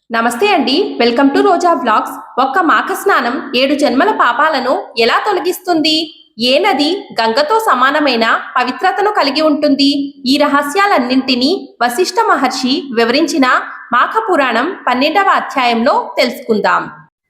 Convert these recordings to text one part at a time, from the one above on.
నమస్తే అండి. Welcome to Roja vlogs. ఒక్క మాఘ స్నానం 7 జన్మల పాపాలను ఎలా తొలగిస్తుంది? ఏ నది గంగతో సమానమైన పవిత్రతను కలిగి ఉంటుంది? ఈ రహస్యాలన్నింటినీ వశిష్ఠ మహర్షి వివరించిన మాఘ పురాణం 12వ అధ్యాయంలో తెలుసుకుందాం.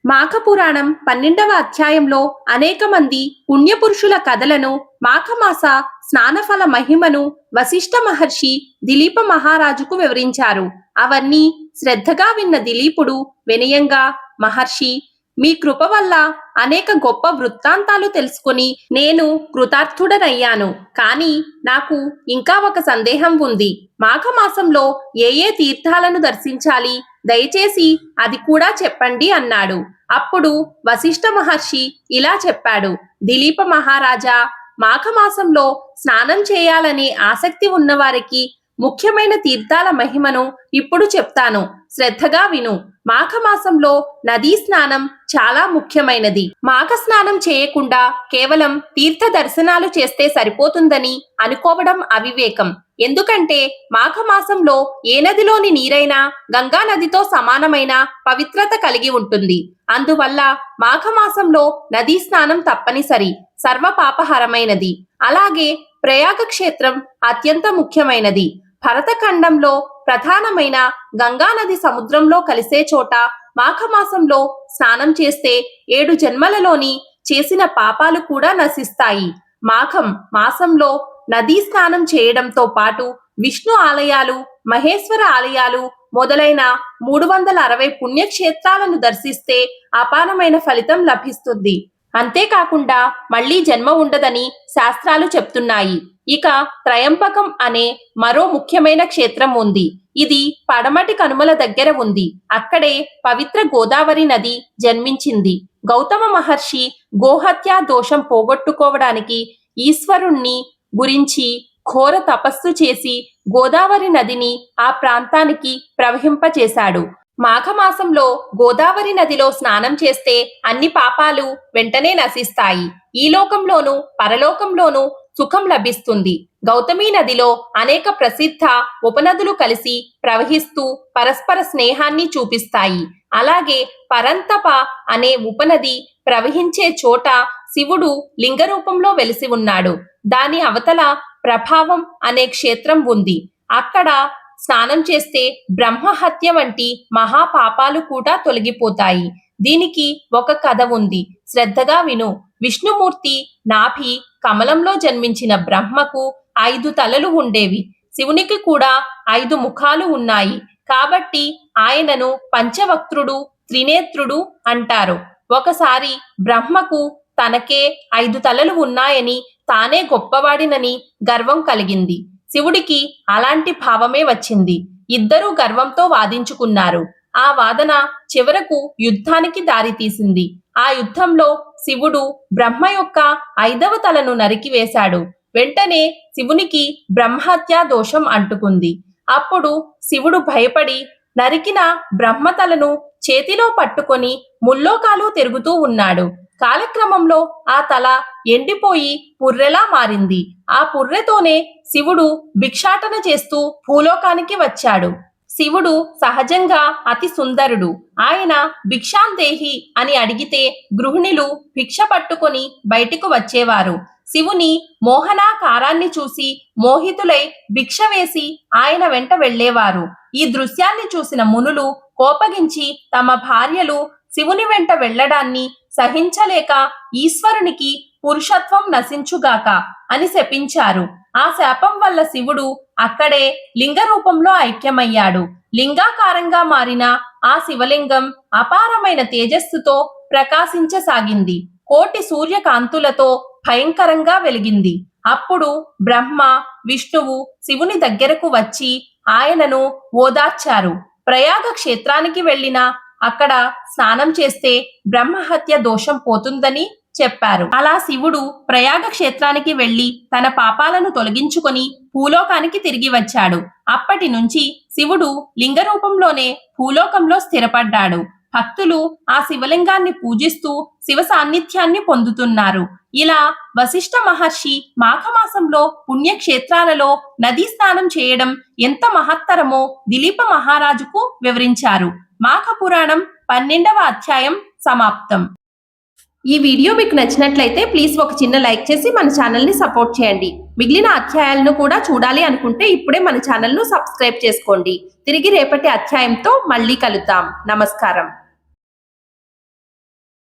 మాఘ పురాణం 12వ అధ్యాయంలో అనేక మంది పుణ్యపురుషుల కథలను, మాఘమాస స్నానఫల మహిమను వశిష్ఠ మహర్షి దిలీప మహారాజుకు వివరించారు. అవన్నీ శ్రద్ధగా విన్న దిలీపుడు వినయంగా, మహర్షి, మీ కృప వల్ల అనేక గొప్ప వృత్తాంతాలు తెలుసుకుని నేను కృతార్థుడనయ్యాను. కానీ నాకు ఇంకా ఒక సందేహం ఉంది. మాఘమాసంలో ఏ ఏ తీర్థాలను దర్శించాలి? దయచేసి అది కూడా చెప్పండి అన్నాడు. అప్పుడు వశిష్ఠ మహర్షి ఇలా చెప్పాడు. దిలీప మహారాజా, మాఘమాసంలో స్నానం చేయాలనే ఆసక్తి ఉన్నవారికి ముఖ్యమైన తీర్థాల మహిమను ఇప్పుడు చెప్తాను. శ్రద్ధగా విను. మాఘమాసంలో నదీ స్నానం చాలా ముఖ్యమైనది. మాఘ స్నానం చేయకుండా కేవలం తీర్థ దర్శనాలు చేస్తే సరిపోతుందని అనుకోవడం అవివేకం. ఎందుకంటే మాఘమాసంలో ఏ నదిలోని నీరైనా గంగా నదితో సమానమైన పవిత్రత కలిగి ఉంటుంది. అందువల్ల మాఘమాసంలో నదీ స్నానం తప్పనిసరి, సర్వ పాపహరమైనది. అలాగే ప్రయాగ క్షేత్రం అత్యంత ముఖ్యమైనది. భరతఖండంలో ప్రధానమైన గంగా నది సముద్రంలో కలిసే చోట మాఘమాసంలో స్నానం చేస్తే 7 జన్మలలోని చేసిన పాపాలు కూడా నశిస్తాయి. మాఘం మాసంలో నదీ స్నానం చేయడంతో పాటు విష్ణు ఆలయాలు, మహేశ్వర ఆలయాలు మొదలైన 360 పుణ్యక్షేత్రాలను దర్శిస్తే అపారమైన ఫలితం లభిస్తుంది. అంతేకాకుండా మళ్లీ జన్మ ఉండదని శాస్త్రాలు చెప్తున్నాయి. ఇక త్రయంబకం అనే మరో ముఖ్యమైన క్షేత్రం ఉంది. ఇది పడమటి కనుమల దగ్గర ఉంది. అక్కడే పవిత్ర గోదావరి నది జన్మించింది. గౌతమ మహర్షి గోహత్యా దోషం పోగొట్టుకోవడానికి ఈశ్వరుణ్ణి గురించి ఘోర తపస్సు చేసి గోదావరి నదిని ఆ ప్రాంతానికి ప్రవహింపచేశాడు. మాఘమాసంలో గోదావరి నదిలో స్నానం చేస్తే అన్ని పాపాలు వెంటనే నశిస్తాయి. ఈ లోకంలోనూ పరలోకంలోనూ సుఖం లభిస్తుంది. గౌతమి నదిలో అనేక ప్రసిద్ధ ఉపనదులు కలిసి ప్రవహిస్తూ పరస్పర స్నేహాన్ని చూపిస్తాయి. అలాగే పరంతప అనే ఉపనది ప్రవహించే చోట శివుడు లింగ రూపంలో వెలిసి ఉన్నాడు. దాని అవతల ప్రభావం అనే క్షేత్రం ఉంది. అక్కడ స్నానం చేస్తే బ్రహ్మహత్య వంటి మహాపాపాలు కూడా తొలగిపోతాయి. దీనికి ఒక కథ ఉంది. శ్రద్ధగా విను. విష్ణుమూర్తి నాభి కమలంలో జన్మించిన బ్రహ్మకు 5 తలలు ఉండేవి. శివునికి కూడా 5 ముఖాలు ఉన్నాయి. కాబట్టి ఆయనను పంచవక్త్రుడు, త్రినేత్రుడు అంటారు. ఒకసారి బ్రహ్మకు తనకే 5 తలలు ఉన్నాయని, తానే గొప్పవాడినని గర్వం కలిగింది. శివుడికి అలాంటి భావమే వచ్చింది. ఇద్దరూ గర్వంతో వాదించుకున్నారు. ఆ వాదన చివరకు యుద్ధానికి దారితీసింది. ఆ యుద్ధంలో శివుడు బ్రహ్మ యొక్క 5వ తలను నరికివేశాడు. వెంటనే శివునికి బ్రహ్మహత్యా దోషం అంటుకుంది. అప్పుడు శివుడు భయపడి నరికిన బ్రహ్మతలను చేతిలో పట్టుకొని ముల్లోకాలు తిరుగుతూ ఉన్నాడు. కాలక్రమంలో ఆ తల ఎండిపోయి పుర్రెలా మారింది. ఆ పుర్రెతోనే శివుడు భిక్షాటన చేస్తూ భూలోకానికి వచ్చాడు. శివుడు సహజంగా అతి సుందరుడు. ఆయన భిక్షాందేహి అని అడిగితే గృహిణులు భిక్ష పట్టుకొని బయటికి వచ్చేవారు. శివుని మోహనాకారాన్ని చూసి మోహితులై భిక్ష వేసి ఆయన వెంట వెళ్లేవారు. ఈ దృశ్యాన్ని చూసిన మునులు కోపగించి తమ భార్యలు శివుని వెంట వెళ్లడాన్ని సహించలేక ఈశ్వరునికి పురుషత్వం నశించుగాక అని శపించారు. ఆ శాపం వల్ల శివుడు అక్కడే లింగ రూపంలో ఐక్యమయ్యాడు. లింగాకారంగా మారిన ఆ శివలింగం అపారమైన తేజస్సుతో ప్రకాశించసాగింది. కోటి సూర్యకాంతులతో భయంకరంగా వెలిగింది. అప్పుడు బ్రహ్మ, విష్ణువు శివుని దగ్గరకు వచ్చి ఆయనను ఓదార్చారు. ప్రయాగ క్షేత్రానికి వెళ్ళిన అక్కడ స్నానం చేస్తే బ్రహ్మహత్య దోషం పోతుందని చెప్పారు. అలా శివుడు ప్రయాగ క్షేత్రానికి వెళ్లి తన పాపాలను తొలగించుకొని భూలోకానికి తిరిగి వచ్చాడు. అప్పటి నుంచి శివుడు లింగ రూపంలోనే భూలోకంలో స్థిరపడ్డాడు. భక్తులు ఆ శివలింగాన్ని పూజిస్తూ శివ సాన్నిధ్యాన్ని పొందుతున్నారు. ఇలా వశిష్ఠ మహర్షి మాఘమాసంలో పుణ్యక్షేత్రాలలో నదీ స్నానం చేయడం ఎంత మహత్తరమో దిలీప మహారాజుకు వివరించారు. మాఘ పురాణం 12వ అధ్యాయం సమాప్తం. ఈ వీడియో మీకు నచ్చినట్లయితే ప్లీజ్ ఒక చిన్న లైక్ చేసి మన ఛానల్ ని సపోర్ట్ చేయండి. మిగిలిన అధ్యాయాలను కూడా చూడాలి అనుకుంటే ఇప్పుడే మన ఛానల్ ను సబ్స్క్రైబ్ చేసుకోండి. తిరిగి రేపటి అధ్యాయంతో మళ్ళీ కలుద్దాం. నమస్కారం.